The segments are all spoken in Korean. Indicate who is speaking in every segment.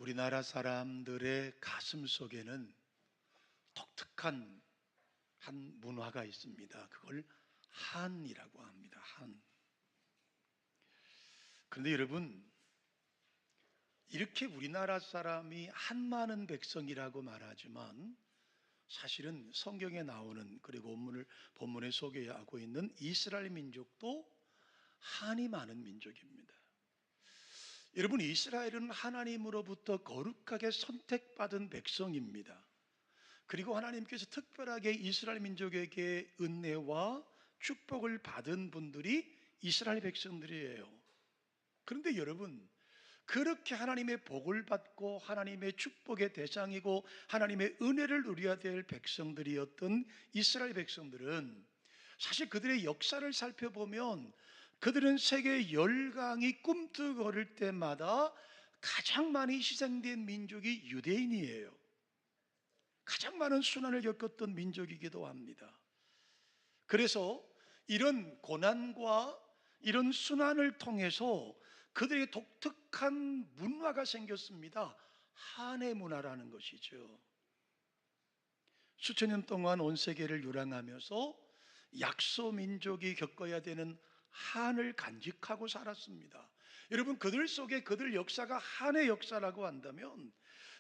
Speaker 1: 우리나라 사람들의 가슴 속에는 독특한 한 문화가 있습니다. 그걸 한이라고 합니다. 한. 그런데 여러분, 이렇게 우리나라 사람이 한 많은 백성이라고 말하지만 사실은 성경에 나오는, 그리고 본문에 소개하고 있는 이스라엘 민족도 한이 많은 민족입니다. 여러분, 이스라엘은 하나님으로부터 거룩하게 선택받은 백성입니다. 그리고 하나님께서 특별하게 이스라엘 민족에게 은혜와 축복을 받은 분들이 이스라엘 백성들이에요. 그런데 여러분, 그렇게 하나님의 복을 받고 하나님의 축복의 대상이고 하나님의 은혜를 누려야 될 백성들이었던 이스라엘 백성들은 사실 그들의 역사를 살펴보면 그들은 세계 열강이 꿈틀거릴 때마다 가장 많이 희생된 민족이 유대인이에요. 가장 많은 순환을 겪었던 민족이기도 합니다. 그래서 이런 고난과 이런 순환을 통해서 그들의 독특한 문화가 생겼습니다. 한의 문화라는 것이죠. 수천 년 동안 온 세계를 유랑하면서 약소 민족이 겪어야 되는 한을 간직하고 살았습니다. 여러분, 그들 속에 그들 역사가 한의 역사라고 한다면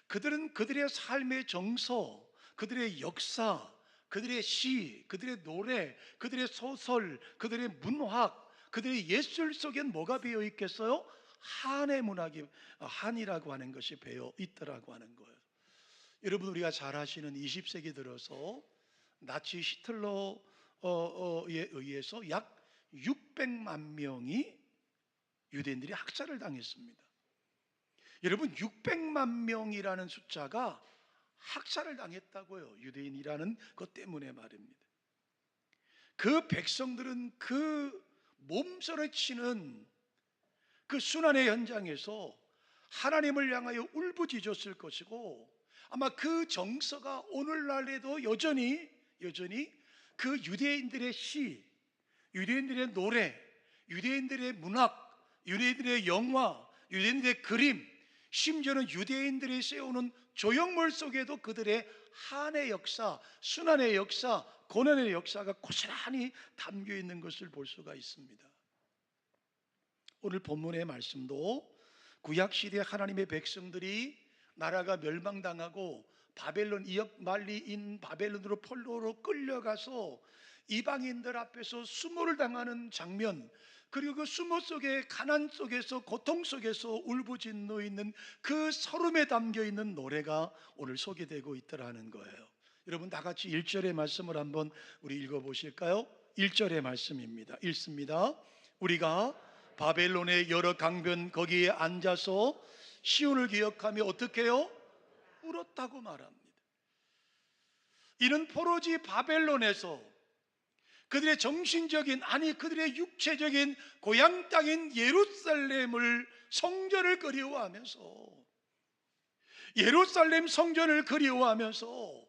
Speaker 1: 그들은 그들의 삶의 정서, 그들의 역사, 그들의 시, 그들의 노래, 그들의 소설, 그들의 문학, 그들의 예술 속엔 뭐가 배어 있겠어요? 한의 문학이, 한이라고 하는 것이 배어 있더라고 하는 거예요. 여러분, 우리가 잘 아시는 20세기 들어서 나치 히틀러에 의해서 약 600만 명이 유대인들이 학살을 당했습니다. 여러분, 600만 명이라는 숫자가 학살을 당했다고요. 유대인이라는 것 때문에 말입니다. 그 백성들은 그 몸서리치는 그 순환의 현장에서 하나님을 향하여 울부짖었을 것이고, 아마 그 정서가 오늘날에도 여전히 그 유대인들의 시, 유대인들의 노래, 유대인들의 문학, 유대인들의 영화, 유대인들의 그림, 심지어는 유대인들이 세우는 조형물 속에도 그들의 한의 역사, 순환의 역사, 고난의 역사가 고스란히 담겨 있는 것을 볼 수가 있습니다. 오늘 본문의 말씀도 구약시대 하나님의 백성들이 나라가 멸망당하고 바벨론, 이역만리인 바벨론으로 포로로 끌려가서 이방인들 앞에서 수모를 당하는 장면, 그리고 그 수모 속에 가난 속에서 고통 속에서 울부짖고 있는 그 서름에 담겨 있는 노래가 오늘 소개되고 있더라는 거예요. 여러분, 다 같이 1절의 말씀을 한번 우리 읽어보실까요? 1절의 말씀입니다. 읽습니다. 우리가 바벨론의 여러 강변 거기에 앉아서 시온을 기억하며 어떻게 해요? 울었다고 말합니다. 이는 포로지 바벨론에서 그들의 정신적인, 아니 그들의 육체적인 고향 땅인 예루살렘을, 성전을 그리워하면서, 예루살렘 성전을 그리워하면서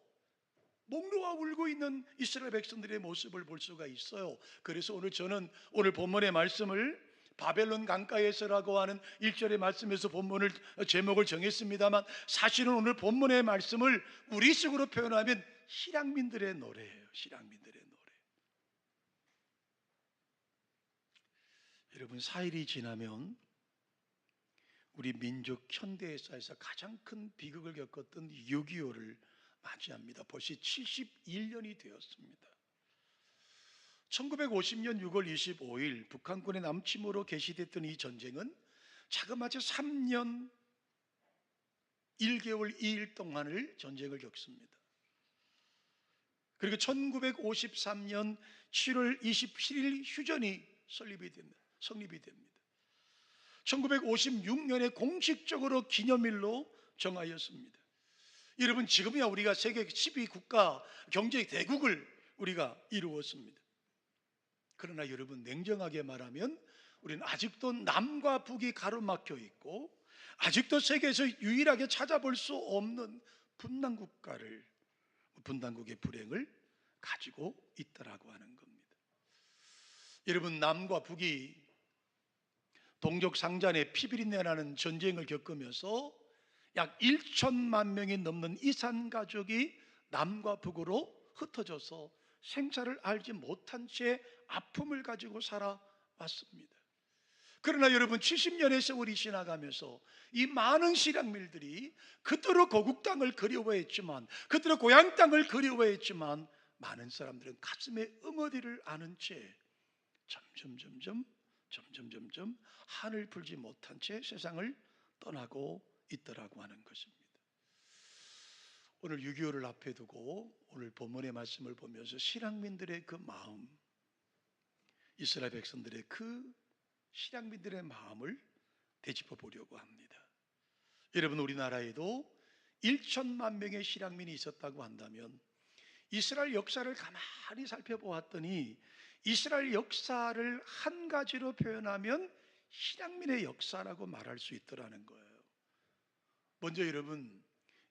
Speaker 1: 목 놓아 울고 있는 이스라엘 백성들의 모습을 볼 수가 있어요. 그래서 저는 오늘 본문의 말씀을 바벨론 강가에서라고 하는 1절의 말씀에서 본문을 제목을 정했습니다만, 사실은 오늘 본문의 말씀을 우리식으로 표현하면 실향민들의 노래예요. 실향민들의 노래. 여러분, 4일이 지나면 우리 민족 현대 역사에서 가장 큰 비극을 겪었던 6.25를 맞이합니다. 벌써 71년이 되었습니다. 1950년 6월 25일 북한군의 남침으로 개시됐던 이 전쟁은 자그마치 3년 1개월 2일 동안을 전쟁을 겪습니다. 그리고 1953년 7월 27일 휴전이 성립이 됩니다. 1956년에 공식적으로 기념일로 정하였습니다. 여러분, 지금이야 우리가 세계 12국가 경제 대국을 우리가 이루었습니다. 그러나 여러분, 냉정하게 말하면 우리는 아직도 남과 북이 가로막혀 있고 아직도 세계에서 유일하게 찾아볼 수 없는 분단국의 불행을 가지고 있다라고 하는 겁니다. 여러분, 남과 북이 동족상잔의 피비린내 나는 전쟁을 겪으면서 약 1천만 명이 넘는 이산 가족이 남과 북으로 흩어져서 생사를 알지 못한 채 아픔을 가지고 살아왔습니다. 그러나 여러분, 70년의 세월이 지나가면서 이 많은 실향민들이 그토록 고국 땅을 그리워했지만, 그토록 고향 땅을 그리워했지만, 많은 사람들은 가슴에 응어리를 아는 채 점점 한을 풀지 못한 채 세상을 떠나고 있더라고 하는 것입니다. 오늘 6.25를 앞에 두고 오늘 본문의 말씀을 보면서 실향민들의 그 마음, 이스라엘 백성들의 그 실향민들의 마음을 되짚어 보려고 합니다. 여러분, 우리나라에도 1천만 명의 실향민이 있었다고 한다면 이스라엘 역사를 가만히 살펴보았더니 이스라엘 역사를 한 가지로 표현하면 실향민의 역사라고 말할 수 있더라는 거예요. 먼저 여러분,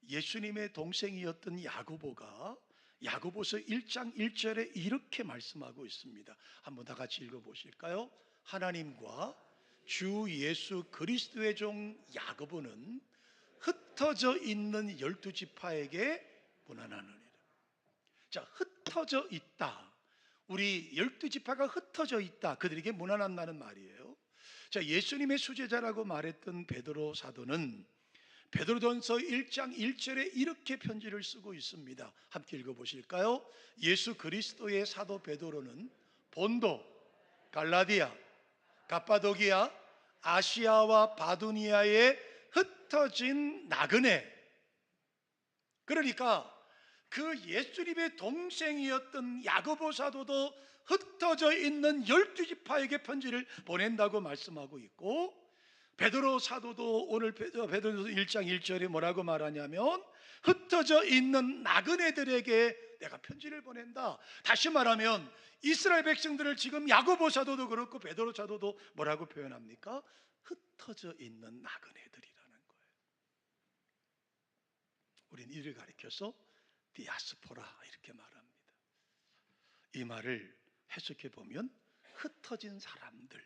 Speaker 1: 예수님의 동생이었던 야고보가 야고보서 1장 1절에 이렇게 말씀하고 있습니다. 한번 다 같이 읽어보실까요? 하나님과 주 예수 그리스도의 종 야고보는 흩어져 있는 12지파에게 문안하느니라. 자, 흩어져 있다. 우리 12지파가 흩어져 있다. 그들에게 문안한다는 말이에요. 자, 예수님의 수제자라고 말했던 베드로 사도는 베드로전서 1장 1절에 이렇게 편지를 쓰고 있습니다. 함께 읽어보실까요? 예수 그리스도의 사도 베드로는 본도, 갈라디아, 갑바도기아, 아시아와 바두니아에 흩어진 나그네, 그러니까 그 예수님의 동생이었던 야고보 사도도 흩어져 있는 12지파에게 편지를 보낸다고 말씀하고 있고, 베드로 사도도 오늘 베드로전서 1장 1절에 뭐라고 말하냐면 흩어져 있는 나그네들에게 내가 편지를 보낸다. 다시 말하면 이스라엘 백성들을 지금 야고보 사도도 그렇고 베드로 사도도 뭐라고 표현합니까? 흩어져 있는 나그네들이라는 거예요. 우린 이를 가리켜서 디아스포라 이렇게 말합니다. 이 말을 해석해 보면 흩어진 사람들,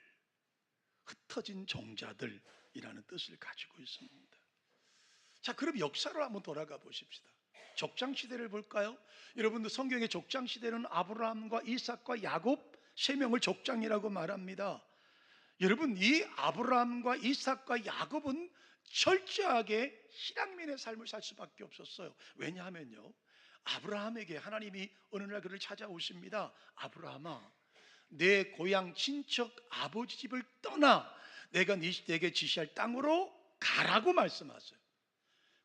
Speaker 1: 흩어진 종자들이라는 뜻을 가지고 있습니다. 자, 그럼 역사로 한번 돌아가 보십시다. 족장시대를 볼까요? 여러분들, 성경의 족장시대는 아브라함과 이삭과 야곱 세 명을 족장이라고 말합니다. 여러분, 이 아브라함과 이삭과 야곱은 철저하게 실향민의 삶을 살 수밖에 없었어요. 왜냐하면요, 아브라함에게 하나님이 어느 날 그를 찾아오십니다. 아브라함아, 내 고향 친척 아버지 집을 떠나 내가 네게 지시할 땅으로 가라고 말씀하세요.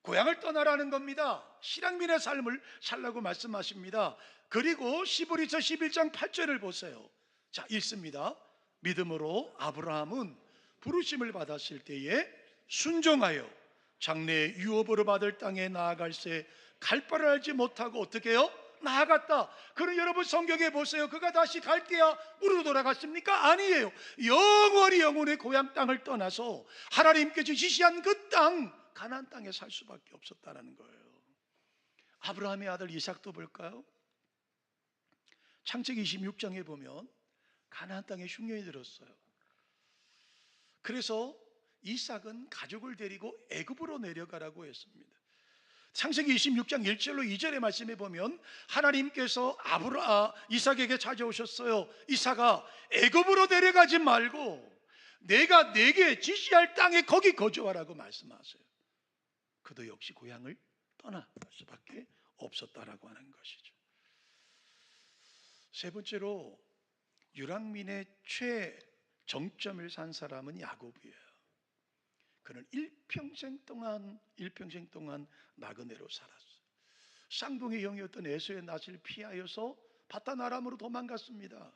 Speaker 1: 고향을 떠나라는 겁니다. 실향민의 삶을 살라고 말씀하십니다. 그리고 시브리서 11장 8절을 보세요. 자, 읽습니다. 믿음으로 아브라함은 부르심을 받았을 때에 순종하여 장래의 유업으로 받을 땅에 나아갈새 갈 바를 알지 못하고 어떻게 해요? 나아갔다. 그럼 여러분, 성경에 보세요. 그가 다시 갈대아 우르로 돌아갔습니까? 아니에요. 영원히 영혼의 고향 땅을 떠나서 하나님께서 지시한 그 땅, 가나안 땅에 살 수밖에 없었다는 거예요. 아브라함의 아들 이삭도 볼까요? 창세기 26장에 보면 가나안 땅에 흉년이 들었어요. 그래서 이삭은 가족을 데리고 애굽으로 내려가라고 했습니다. 창세기 26장 1절로 2절의 말씀에 보면 하나님께서 이삭에게 찾아오셨어요. 이삭아, 애굽으로 내려가지 말고 내가 네게 지시할 땅에 거기 거주하라고 말씀하세요. 그도 역시 고향을 떠날 수밖에 없었다라고 하는 것이죠. 세 번째로 유랑민의 최정점을 산 사람은 야곱이에요. 그는 일평생 동안 나그네로 살았어요. 쌍둥이 형이었던 에서의 낯을 피하여서 바단 아람으로 도망갔습니다.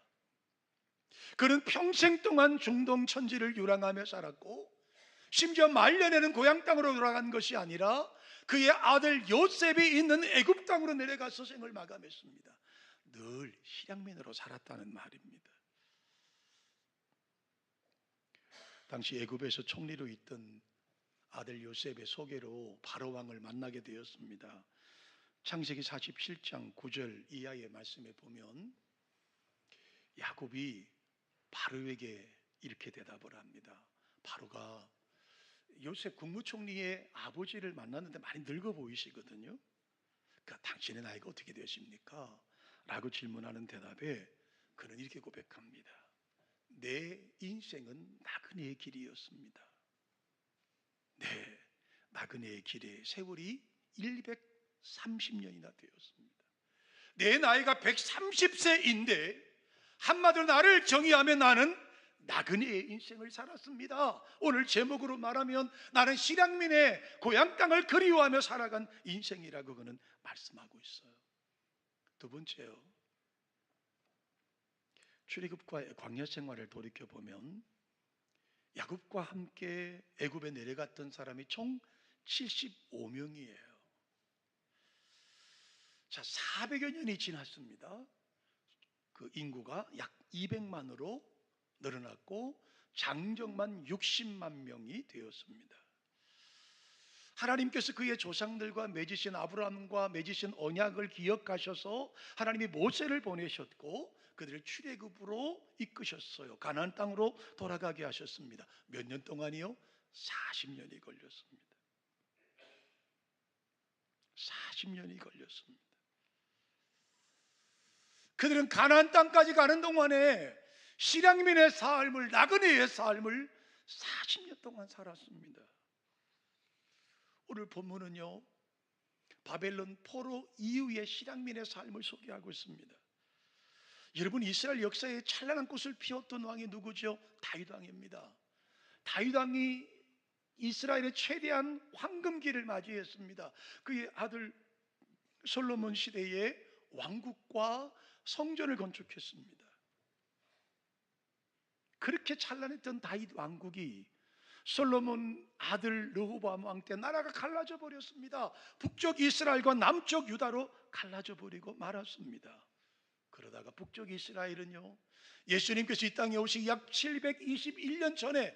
Speaker 1: 그는 평생 동안 중동 천지를 유랑하며 살았고, 심지어 말년에는 고향 땅으로 돌아간 것이 아니라 그의 아들 요셉이 있는 애굽 땅으로 내려가서 생을 마감했습니다. 늘 실향민으로 살았다는 말입니다. 당시 애굽에서 총리로 있던 아들 요셉의 소개로 바로 왕을 만나게 되었습니다. 창세기 47장 9절 이하의 말씀에 보면 야곱이 바로에게 이렇게 대답을 합니다. 바로가 요셉 국무총리의 아버지를 만났는데 많이 늙어 보이시거든요. 그러니까 당신의 나이가 어떻게 되십니까? 라고 질문하는 대답에 그는 이렇게 고백합니다. 내 인생은 나그네의 길이었습니다. 네, 나그네의 길에 세월이 130년이나 되었습니다. 내 나이가 130세인데 한마디로 나를 정의하면 나는 나그네의 인생을 살았습니다. 오늘 제목으로 말하면 나는 실향민의 고향 땅을 그리워하며 살아간 인생이라고 그는 말씀하고 있어요. 두 번째요, 출애굽과 광야 생활을 돌이켜보면 야곱과 함께 애굽에 내려갔던 사람이 총 75명이에요. 자, 400여 년이 지났습니다. 그 인구가 약 200만으로 늘어났고 장정만 60만 명이 되었습니다. 하나님께서 그의 조상들과 맺으신 아브라함과 맺으신 언약을 기억하셔서 하나님이 모세를 보내셨고 그들을 출애굽으로 이끄셨어요. 가나안 땅으로 돌아가게 하셨습니다. 몇 년 동안이요? 40년이 걸렸습니다. 40년이 걸렸습니다. 그들은 가나안 땅까지 가는 동안에 실향민의 삶을, 나그네의 삶을 40년 동안 살았습니다. 오늘 본문은요, 바벨론 포로 이후의 실향민의 삶을 소개하고 있습니다. 여러분, 이스라엘 역사에 찬란한 꽃을 피웠던 왕이 누구죠? 다윗 왕입니다. 다윗 왕이 이스라엘의 최대한 황금기를 맞이했습니다. 그의 아들 솔로몬 시대에 왕국과 성전을 건축했습니다. 그렇게 찬란했던 다윗 왕국이 솔로몬 아들 르호보암 왕 때 나라가 갈라져 버렸습니다. 북쪽 이스라엘과 남쪽 유다로 갈라져 버리고 말았습니다. 그러다가 북쪽 이스라엘은요, 예수님께서 이 땅에 오시기 약 721년 전에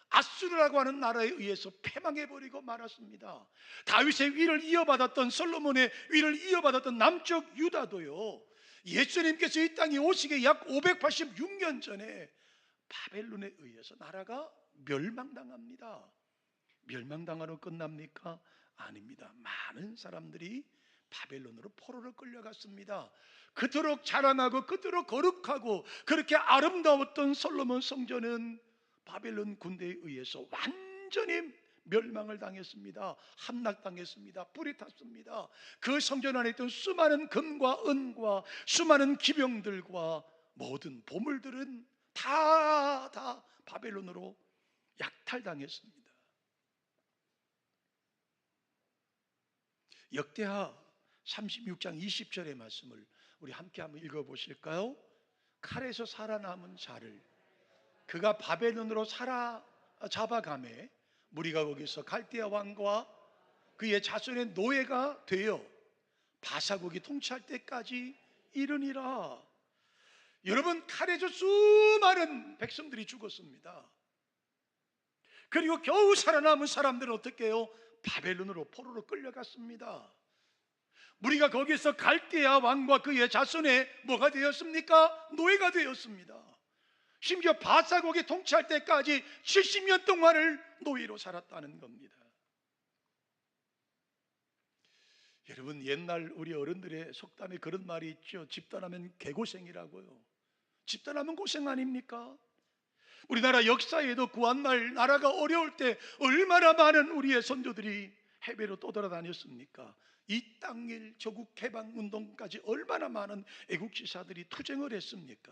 Speaker 1: 아수르라고 하는 나라에 의해서 패망해버리고 말았습니다. 다윗의 위를 이어받았던, 솔로몬의 위를 이어받았던 남쪽 유다도요, 예수님께서 이 땅에 오시기 약 586년 전에 바벨론에 의해서 나라가 멸망당합니다. 멸망당하러 끝납니까? 아닙니다. 많은 사람들이 바벨론으로 포로로 끌려갔습니다. 그토록 자라나고 그토록 거룩하고 그렇게 아름다웠던 솔로몬 성전은 바벨론 군대에 의해서 완전히 멸망을 당했습니다. 함락당했습니다. 불이 탔습니다. 그 성전 안에 있던 수많은 금과 은과 수많은 기병들과 모든 보물들은 다 바벨론으로 약탈당했습니다. 역대하 36장 20절의 말씀을 우리 함께 한번 읽어보실까요? 칼에서 살아남은 자를 그가 바벨론으로 잡아가매 무리가 거기서 갈대아 왕과 그의 자손의 노예가 되어 바사국이 통치할 때까지 이르니라. 여러분, 칼에서 수많은 백성들이 죽었습니다. 그리고 겨우 살아남은 사람들은 어떻게 해요? 바벨론으로 포로로 끌려갔습니다. 우리가 거기서 갈대아 왕과 그의 자손의 뭐가 되었습니까? 노예가 되었습니다. 심지어 바사국이 통치할 때까지 70년 동안을 노예로 살았다는 겁니다. 여러분, 옛날 우리 어른들의 속담에 그런 말이 있죠. 집단하면 개고생이라고요. 집단하면 고생 아닙니까? 우리나라 역사에도 구한말 나라가 어려울 때 얼마나 많은 우리의 선조들이 해외로 떠돌아다녔습니까? 이 땅일 조국 해방 운동까지 얼마나 많은 애국지사들이 투쟁을 했습니까?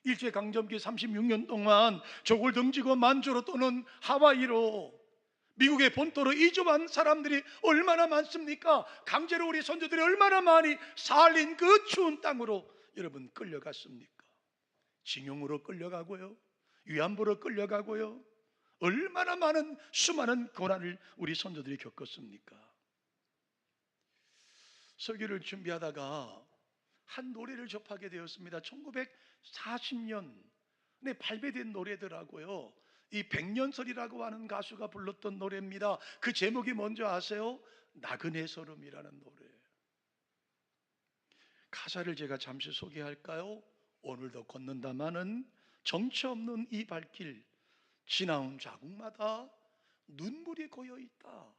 Speaker 1: 일제강점기 36년 동안 족을 등지고 만주로 또는 하와이로 미국의 본토로 이주한 사람들이 얼마나 많습니까? 강제로 우리 선조들이 얼마나 많이 살린 그 추운 땅으로 여러분 끌려갔습니까? 징용으로 끌려가고요, 위안부로 끌려가고요, 얼마나 많은 수많은 고난을 우리 선조들이 겪었습니까? 설교를 준비하다가 한 노래를 접하게 되었습니다. 1940년에 발매된 노래더라고요. 이 백년설이라고 하는 가수가 불렀던 노래입니다. 그 제목이 뭔지 아세요? 나그네 서름이라는 노래. 가사를 제가 잠시 소개할까요? 오늘도 걷는다마는 정처 없는 이 발길, 지나온 자국마다 눈물이 고여 있다.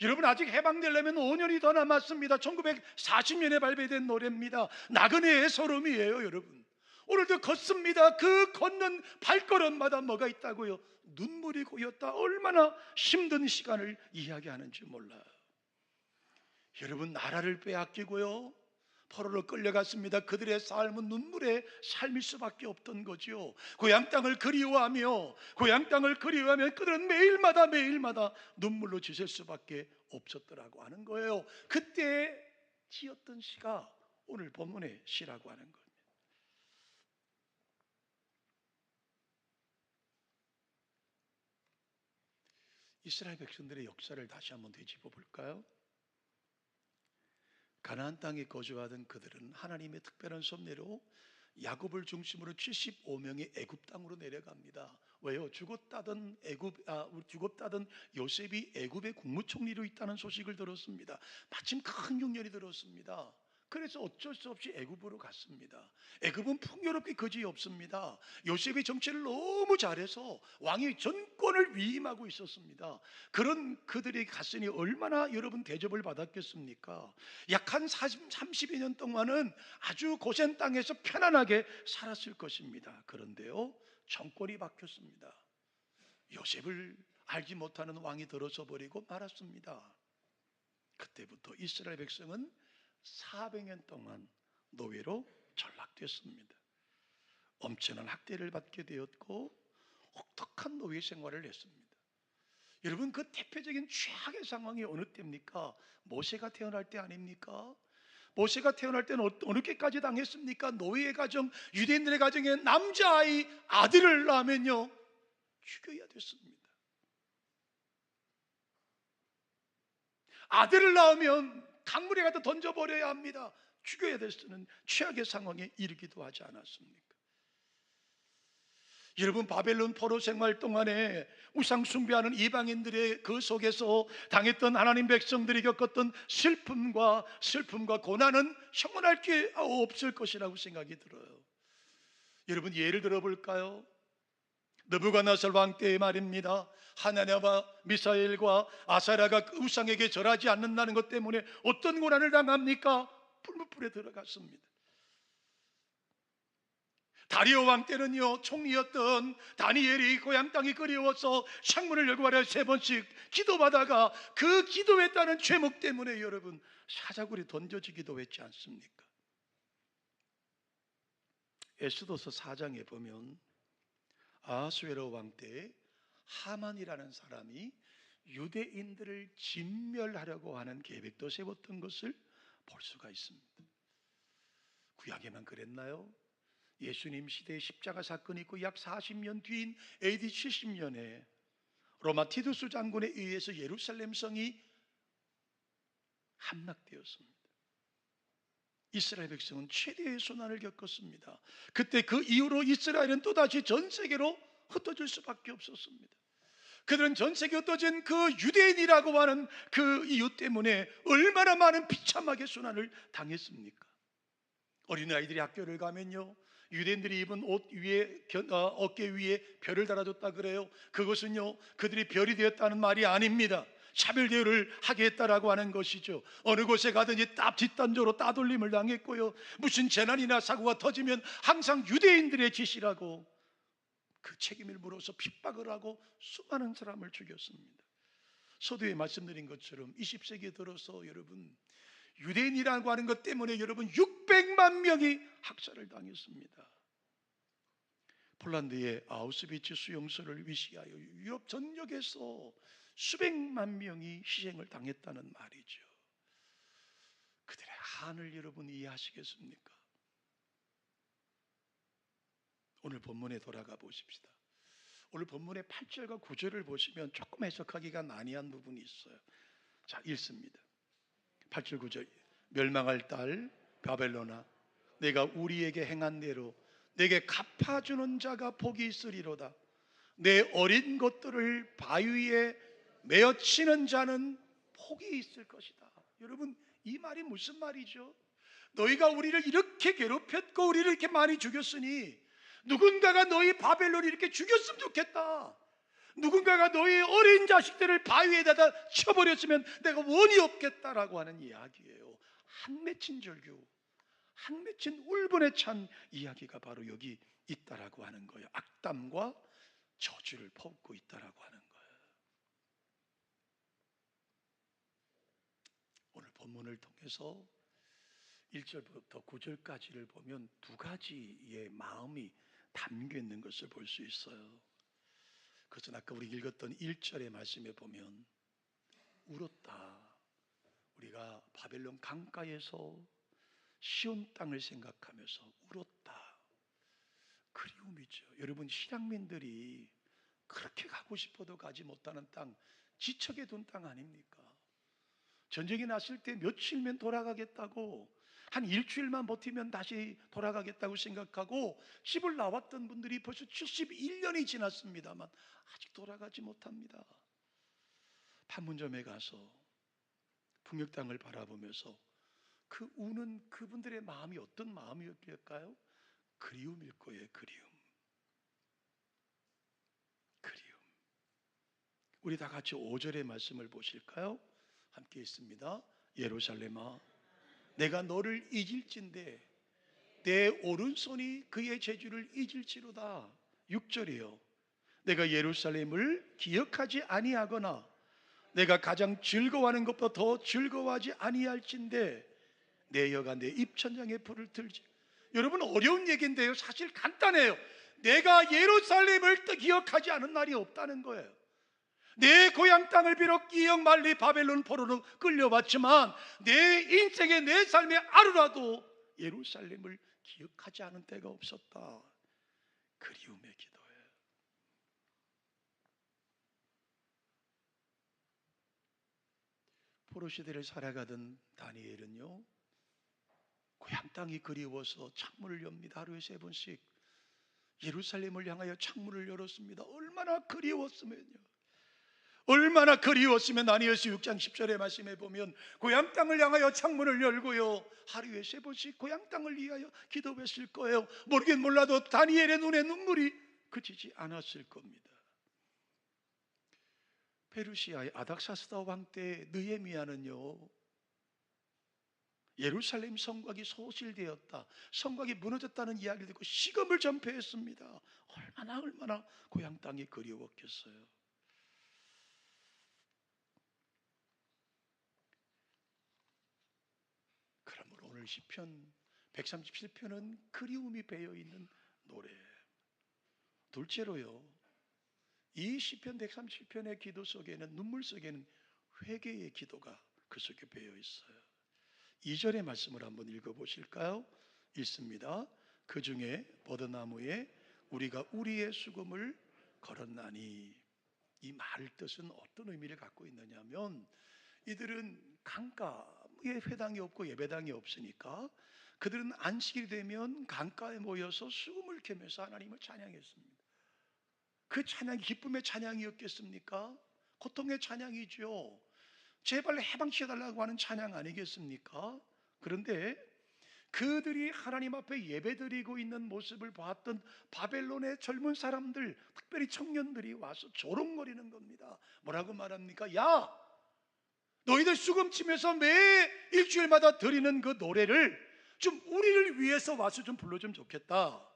Speaker 1: 여러분, 아직 해방되려면 5년이 더 남았습니다. 1940년에 발매된 노래입니다. 나그네의 서름이에요. 여러분, 오늘도 걷습니다. 그 걷는 발걸음마다 뭐가 있다고요? 눈물이 고였다. 얼마나 힘든 시간을 이야기하는지 몰라요. 여러분, 나라를 빼앗기고요, 포로로 끌려갔습니다. 그들의 삶은 눈물의 삶일 수밖에 없던 거죠. 고향 땅을 그리워하며 그들은 매일마다 눈물로 지실 수밖에 없었더라고 하는 거예요. 그때 지었던 시가 오늘 본문의 시라고 하는 겁니다. 이스라엘 백성들의 역사를 다시 한번 되짚어 볼까요? 가나안 땅에 거주하던 그들은 하나님의 특별한 섭리로 야곱을 중심으로 75명이 애굽 땅으로 내려갑니다. 왜요? 죽었다던 요셉이 애굽의 국무총리로 있다는 소식을 들었습니다. 마침 큰 흉년이 들었습니다. 그래서 어쩔 수 없이 애굽으로 갔습니다. 애굽은 풍요롭게 그지없습니다. 요셉의 정치를 너무 잘해서 왕이 전권을 위임하고 있었습니다. 그런 그들이 갔으니 얼마나 여러분 대접을 받았겠습니까? 약 한 30여 년 동안은 아주 고센 땅에서 편안하게 살았을 것입니다. 그런데요, 정권이 바뀌었습니다. 요셉을 알지 못하는 왕이 들어서 버리고 말았습니다. 그때부터 이스라엘 백성은 400년 동안 노예로 전락됐습니다. 엄청난 학대를 받게 되었고 혹독한 노예 생활을 했습니다. 여러분, 그 대표적인 최악의 상황이 어느 때입니까? 모세가 태어날 때 아닙니까? 모세가 태어날 때는 어느 때까지 당했습니까? 노예의 가정, 유대인들의 가정에 남자아이 아들을 낳으면요, 죽여야 됐습니다. 아들을 낳으면 강물에 갖다 던져버려야 합니다. 죽여야 될 수는 최악의 상황에 이르기도 하지 않았습니까? 여러분, 바벨론 포로 생활 동안에 우상 숭배하는 이방인들의 그 속에서 당했던 하나님 백성들이 겪었던 슬픔과 고난은 형언할 게 없을 것이라고 생각이 들어요. 여러분, 예를 들어볼까요? 느부갓네살 왕 때의 말입니다. 하나냐와 미사엘과 아사랴가 그 우상에게 절하지 않는다는 것 때문에 어떤 고난을 당합니까? 풀무불에 들어갔습니다. 다리오 왕 때는요, 총리였던 다니엘이 고향 땅이 그리워서 창문을 열고 하려 3번씩 기도받다가 그 기도했다는 죄목 때문에 여러분 사자굴에 던져지기도 했지 않습니까? 에스더서 4장에 보면 아하수에로 왕 때 하만이라는 사람이 유대인들을 진멸하려고 하는 계획도 세웠던 것을 볼 수가 있습니다. 구약에만 그랬나요? 예수님 시대에 십자가 사건이 있고 약 40년 뒤인 AD 70년에 로마 티투스 장군에 의해서 예루살렘 성이 함락되었습니다. 이스라엘 백성은 최대의 손난을 겪었습니다. 그때 그 이후로 이스라엘은 또다시 전 세계로 흩어질 수밖에 없었습니다. 그들은 전 세계에 흩어진 그 유대인이라고 하는 그 이유 때문에 얼마나 많은 비참하게 순환을 당했습니까? 어린아이들이 학교를 가면요, 유대인들이 입은 옷 위에 어깨 위에 별을 달아줬다 그래요. 그것은요, 그들이 별이 되었다는 말이 아닙니다. 차별 대우를 하게 했다라고 하는 것이죠. 어느 곳에 가든지 뒷단조로 따돌림을 당했고요, 무슨 재난이나 사고가 터지면 항상 유대인들의 짓이라고 그 책임을 물어서 핍박을 하고 수많은 사람을 죽였습니다. 서두에 말씀드린 것처럼 20세기에 들어서 여러분 유대인이라고 하는 것 때문에 여러분 600만 명이 학살을 당했습니다. 폴란드의 아우슈비츠 수용소를 위시하여 유럽 전역에서 수백만 명이 희생을 당했다는 말이죠. 그들의 한을 여러분 이해하시겠습니까? 오늘 본문에 돌아가 보십시다. 오늘 본문의 8절과 9절을 보시면 조금 해석하기가 난해한 부분이 있어요. 자, 읽습니다. 8절 9절. 멸망할 딸 바벨론아, 내가 우리에게 행한 대로 내게 갚아주는 자가 복이 있으리로다. 내 어린 것들을 바위에 메어치는 자는 복이 있을 것이다. 여러분, 이 말이 무슨 말이죠? 너희가 우리를 이렇게 괴롭혔고 우리를 이렇게 많이 죽였으니 누군가가 너희 바벨론을 이렇게 죽였으면 좋겠다. 누군가가 너의 어린 자식들을 바위에다가 쳐버렸으면 내가 원이 없겠다라고 하는 이야기예요. 한 맺힌 절규, 한 맺힌 울분에 찬 이야기가 바로 여기 있다라고 하는 거예요. 악담과 저주를 퍼붓고 있다라고 하는 거예요. 오늘 본문을 통해서 1절부터 9절까지를 보면 두 가지의 마음이 담겨 있는 것을 볼 수 있어요. 그것은 아까 우리 읽었던 1절의 말씀에 보면 울었다. 우리가 바벨론 강가에서 시온 땅을 생각하면서 울었다. 그리움이죠. 여러분, 신앙민들이 그렇게 가고 싶어도 가지 못하는 땅, 지척에 둔 땅 아닙니까? 전쟁이 났을 때 며칠면 돌아가겠다고, 한 일주일만 버티면 다시 돌아가겠다고 생각하고 집을 나왔던 분들이 벌써 71년이 지났습니다만 아직 돌아가지 못합니다. 판문점에 가서 북녘 땅을 바라보면서 그 우는 그분들의 마음이 어떤 마음이었을까요? 그리움일 거예요. 그리움. 우리 다 같이 5절의 말씀을 보실까요? 함께 있습니다. 예루살렘아, 내가 너를 잊을진대 내 오른손이 그의 재주를 잊을지로다. 6절이요. 내가 예루살렘을 기억하지 아니하거나 내가 가장 즐거워하는 것보다 더 즐거워하지 아니할진대 내 여가 내 입천장에 불을 들지. 여러분, 어려운 얘기인데요, 사실 간단해요. 내가 예루살렘을 기억하지 않은 날이 없다는 거예요. 내 고향 땅을 비록 이역 말리 바벨론 포로로 끌려왔지만 내 인생의 내 삶의 하루라도 예루살렘을 기억하지 않은 때가 없었다. 그리움의 기도예요. 포로 시대를 살아가던 다니엘은요, 고향 땅이 그리워서 창문을 엽니다. 하루에 3번씩 예루살렘을 향하여 창문을 열었습니다. 얼마나 그리웠으면요. 얼마나 그리웠으면 다니엘서 6장 10절의 말씀에 보면 고향 땅을 향하여 창문을 열고요, 하루에 3번씩 고향 땅을 위하여 기도했을 거예요. 모르긴 몰라도 다니엘의 눈에 눈물이 그치지 않았을 겁니다. 페르시아의 아닥사스다 왕 때 느헤미야는요, 예루살렘 성곽이 소실되었다, 성곽이 무너졌다는 이야기를 듣고 시금을 전폐했습니다. 얼마나 고향 땅이 그리웠겠어요. 그러므로 오늘 시편 137편은 그리움이 배어있는 노래예요. 둘째로요, 이 시편 137편의 기도 속에는, 눈물 속에는 회개의 기도가 그 속에 배어있어요. 2절의 말씀을 한번 읽어보실까요? 읽습니다. 그 중에 버드나무에 우리가 우리의 수금을 걸었나니. 이 말 뜻은 어떤 의미를 갖고 있느냐면, 이들은 강가에 회당이 없고 예배당이 없으니까 그들은 안식일이 되면 강가에 모여서 수금을 캐면서 하나님을 찬양했습니다. 그 찬양이 기쁨의 찬양이었겠습니까? 고통의 찬양이죠. 제발 해방시켜달라고 하는 찬양 아니겠습니까? 그런데 그들이 하나님 앞에 예배드리고 있는 모습을 봤던 바벨론의 젊은 사람들, 특별히 청년들이 와서 조롱거리는 겁니다. 뭐라고 말합니까? 야, 너희들 수금 치면서 매 일주일마다 드리는 그 노래를 좀 우리를 위해서 와서 좀 불러주면 좋겠다.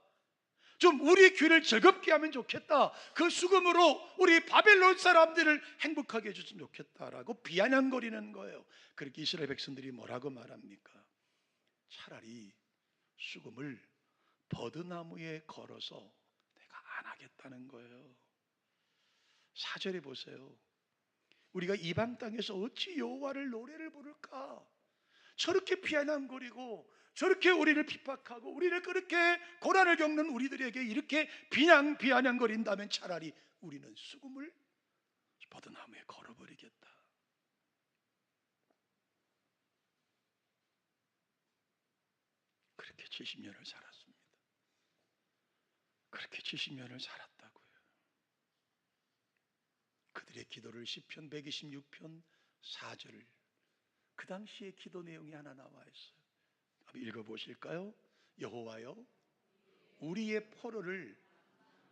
Speaker 1: 좀 우리 귀를 즐겁게 하면 좋겠다. 그 수금으로 우리 바벨론 사람들을 행복하게 해줬으면 좋겠다라고 비아냥거리는 거예요. 그렇게 이스라엘 백성들이 뭐라고 말합니까? 차라리 수금을 버드나무에 걸어서 내가 안 하겠다는 거예요. 4절에 보세요. 우리가 이방 땅에서 어찌 여호와를 노래를 부를까? 저렇게 비아냥거리고 저렇게 우리를 핍박하고 우리를 그렇게 고난을 겪는 우리들에게 이렇게 비아냥거린다면 차라리 우리는 수금을 버드나무에 걸어버리겠다. 그렇게 70년을 살았습니다. 그렇게 70년을 살았다고요. 그들의 기도를 시편 126편 4절, 그 당시의 기도 내용이 하나 나와 있어요. 한번 읽어보실까요? 여호와여, 우리의 포로를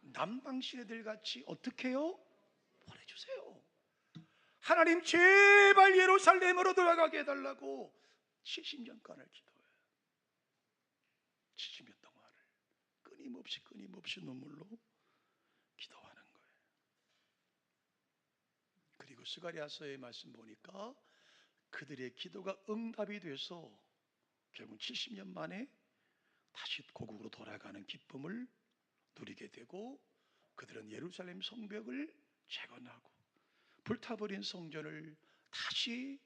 Speaker 1: 남방 시내들 같이 어떻게 해요? 주세요. 하나님 제발 예루살렘으로 돌아가게 해달라고 70년간을 기도해요. 70년 동안을 끊임없이 눈물로 기도하는 거예요. 그리고 스가랴서의 말씀 보니까 그들의 기도가 응답이 돼서 결국 70년 만에 다시 고국으로 돌아가는 기쁨을 누리게 되고, 그들은 예루살렘 성벽을 재건하고 불타버린 성전을 다시,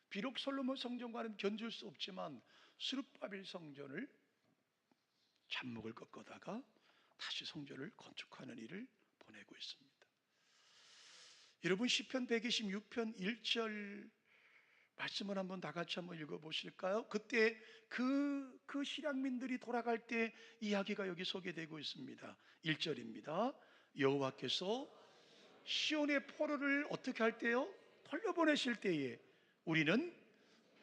Speaker 1: 비록 솔로몬 성전과는 견줄 수 없지만 스룹바벨 성전을 잡목을 꺾어다가 다시 성전을 건축하는 일을 보내고 있습니다. 여러분, 시편 126편 1절 말씀을 한번 다 같이 한번 읽어보실까요? 그때 그 실향민들이 돌아갈 때 이야기가 여기 소개되고 있습니다. 1절입니다. 여호와께서 시온의 포로를 어떻게 할 때요? 돌려보내실 때에 우리는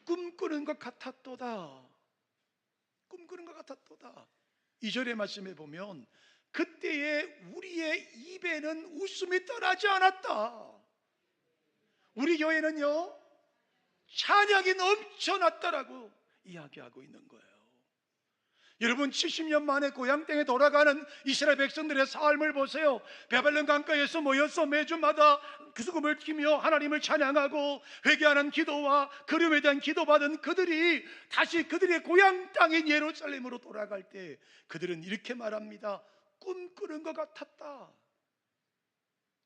Speaker 1: 꿈꾸는 것 같았도다. 꿈꾸는 것 같았도다. 2절의 말씀에 보면 그때에 우리의 입에는 웃음이 떠나지 않았다. 우리 교회는요, 찬양이 넘쳐났다라고 이야기하고 있는 거예요. 여러분, 70년 만에 고향 땅에 돌아가는 이스라엘 백성들의 삶을 보세요. 바벨론 강가에서 모여서 매주마다 그 수금을 키며 하나님을 찬양하고 회개하는 기도와 그리움에 대한 기도받은 그들이 다시 그들의 고향 땅인 예루살렘으로 돌아갈 때 그들은 이렇게 말합니다. 꿈꾸는 것 같았다.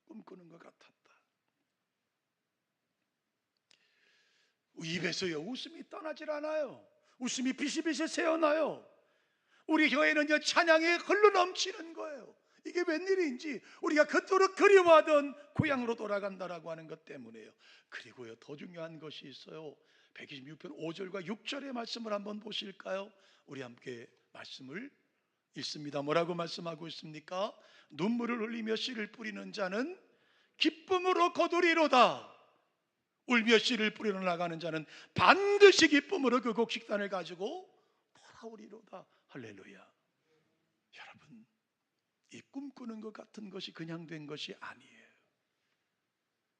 Speaker 1: 꿈꾸는 것 같았다. 입에서요, 웃음이 떠나질 않아요. 웃음이 비실비실 새어나요. 우리 교회는요, 찬양이 흘러 넘치는 거예요. 이게 웬일인지 우리가 그토록 그리워하던 고향으로 돌아간다라고 하는 것 때문에요. 그리고요, 더 중요한 것이 있어요. 126편 5절과 6절의 말씀을 한번 보실까요? 우리 함께 말씀을 읽습니다. 뭐라고 말씀하고 있습니까? 눈물을 흘리며 씨를 뿌리는 자는 기쁨으로 거두리로다. 울며 씨를 뿌리러 나가는 자는 반드시 기쁨으로 그 곡식단을 가지고 돌아오리로다. 할렐루야. 여러분, 이 꿈꾸는 것 같은 것이 그냥 된 것이 아니에요.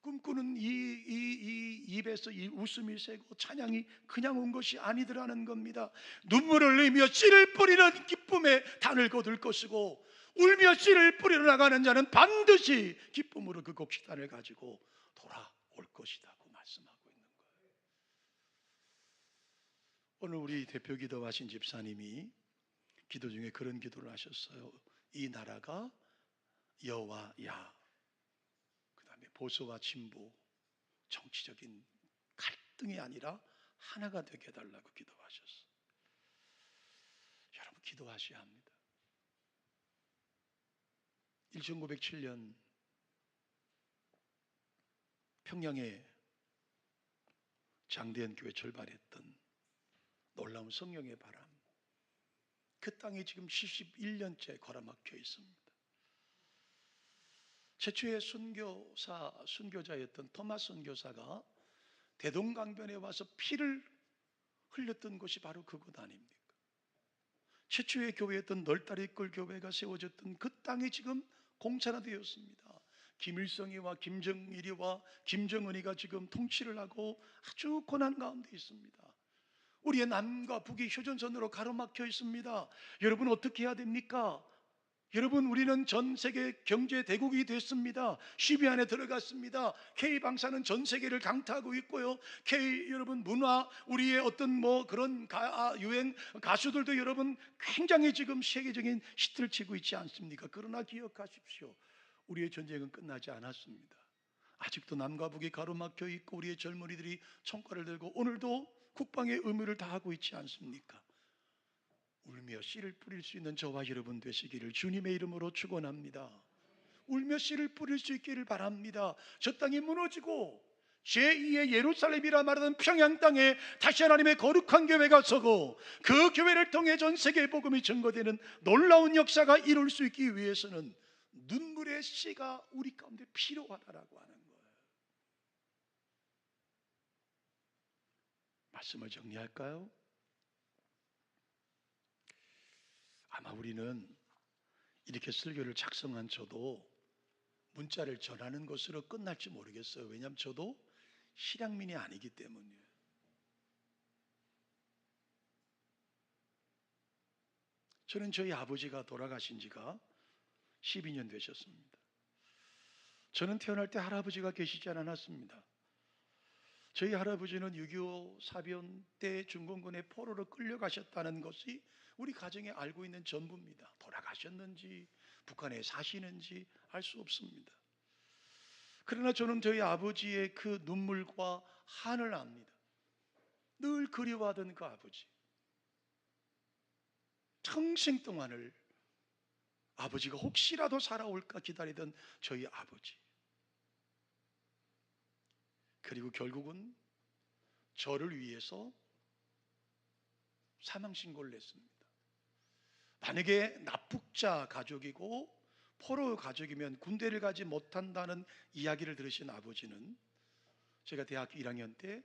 Speaker 1: 꿈꾸는 이 입에서 이 웃음이 새고 찬양이 그냥 온 것이 아니더라는 겁니다. 눈물을 흘리며 씨를 뿌리는 기쁨의 단을 거둘 것이고, 울며 씨를 뿌리러 나가는 자는 반드시 기쁨으로 그 곡식단을 가지고 돌아올 것이라고 말씀하고 있는 거예요. 오늘 우리 대표 기도하신 집사님이 기도 중에 그런 기도를 하셨어요. 이 나라가 여와 야, 그 다음에 보수와 진보, 정치적인 갈등이 아니라 하나가 되게 해달라고 기도하셨어요. 여러분, 기도하셔야 합니다. 1907년 평양에 장대현 교회 출발했던 놀라운 성령의 바람, 그 땅이 지금 71년째 걸어막혀 있습니다. 최초의 순교자였던 토마스 선교사가 대동강변에 와서 피를 흘렸던 곳이 바로 그곳 아닙니까? 최초의 교회였던 널다리꼴 교회가 세워졌던 그 땅이 지금 공산화되었습니다. 김일성이와 김정일이와 김정은이가 지금 통치를 하고 아주 고난 가운데 있습니다. 우리의 남과 북이 휴전선으로 가로막혀 있습니다. 여러분, 어떻게 해야 됩니까? 여러분, 우리는 전 세계 경제 대국이 됐습니다. 10위 안에 들어갔습니다. K방사는 전 세계를 강타하고 있고요. 여러분, 문화, 우리의 어떤 그런 유행 가수들도 여러분 굉장히 지금 세계적인 히트를 치고 있지 않습니까? 그러나 기억하십시오. 우리의 전쟁은 끝나지 않았습니다. 아직도 남과 북이 가로막혀 있고 우리의 젊은이들이 총칼을 들고 오늘도 국방의 의무를 다하고 있지 않습니까? 울며 씨를 뿌릴 수 있는 저와 여러분 되시기를 주님의 이름으로 축원합니다. 울며 씨를 뿌릴 수 있기를 바랍니다. 저 땅이 무너지고 제2의 예루살렘이라 말하는 평양 땅에 다시 하나님의 거룩한 교회가 서고 그 교회를 통해 전 세계의 복음이 증거되는 놀라운 역사가 이룰 수 있기 위해서는 눈물의 씨가 우리 가운데 필요하다라고 하는 거예요. 말씀을 정리할까요? 아마 우리는 이렇게 설교를 작성한 저도 문자를 전하는 것으로 끝날지 모르겠어요. 왜냐하면 저도 실향민이 아니기 때문이에요. 저는 저희 아버지가 돌아가신 지가 12년 되셨습니다. 저는 태어날 때 할아버지가 계시지 않았습니다. 저희 할아버지는 6.25 사변 때 중공군의 포로로 끌려가셨다는 것이 우리 가정에 알고 있는 전부입니다. 돌아가셨는지 북한에 사시는지 알 수 없습니다. 그러나 저는 저희 아버지의 그 눈물과 한을 압니다. 늘 그리워하던 그 아버지, 평생 동안을 아버지가 혹시라도 살아올까 기다리던 저희 아버지, 그리고 결국은 저를 위해서 사망신고를 냈습니다. 만약에 납북자 가족이고 포로 가족이면 군대를 가지 못한다는 이야기를 들으신 아버지는, 제가 대학교 1학년 때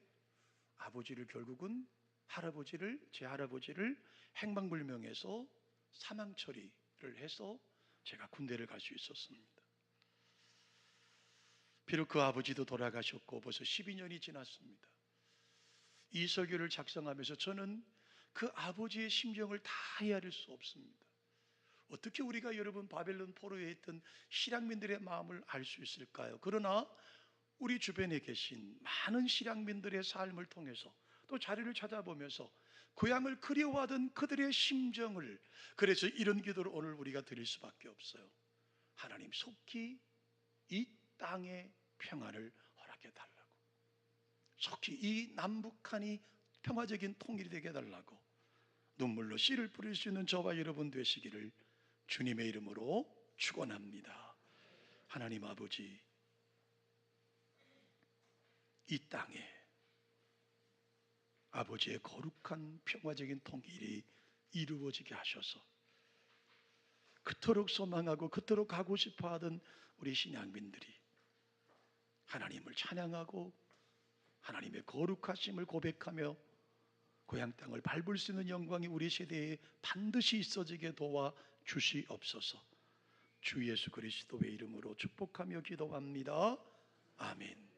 Speaker 1: 아버지를 결국은 제 할아버지를 행방불명해서 사망 처리를 해서 제가 군대를 갈 수 있었습니다. 비록 그 아버지도 돌아가셨고 벌써 12년이 지났습니다. 이 설교를 작성하면서 저는 그 아버지의 심정을 다 헤아릴 수 없습니다. 어떻게 우리가 여러분 바벨론 포로에 있던 실향민들의 마음을 알 수 있을까요? 그러나 우리 주변에 계신 많은 실향민들의 삶을 통해서 또 자료를 찾아보면서 고향을 그리워하던 그들의 심정을, 그래서 이런 기도를 오늘 우리가 드릴 수밖에 없어요. 하나님, 속히 이 땅의 평안을 허락해 달라고, 속히 이 남북한이 평화적인 통일이 되게 해달라고 눈물로 씨를 뿌릴 수 있는 저와 여러분 되시기를 주님의 이름으로 축원합니다. 하나님 아버지, 이 땅에 아버지의 거룩한 평화적인 통일이 이루어지게 하셔서 그토록 소망하고 그토록 가고 싶어하던 우리 신앙민들이 하나님을 찬양하고 하나님의 거룩하심을 고백하며 고향 땅을 밟을 수 있는 영광이 우리 세대에 반드시 있어지게 도와 주시옵소서. 주 예수 그리스도의 이름으로 축복하며 기도합니다. 아멘.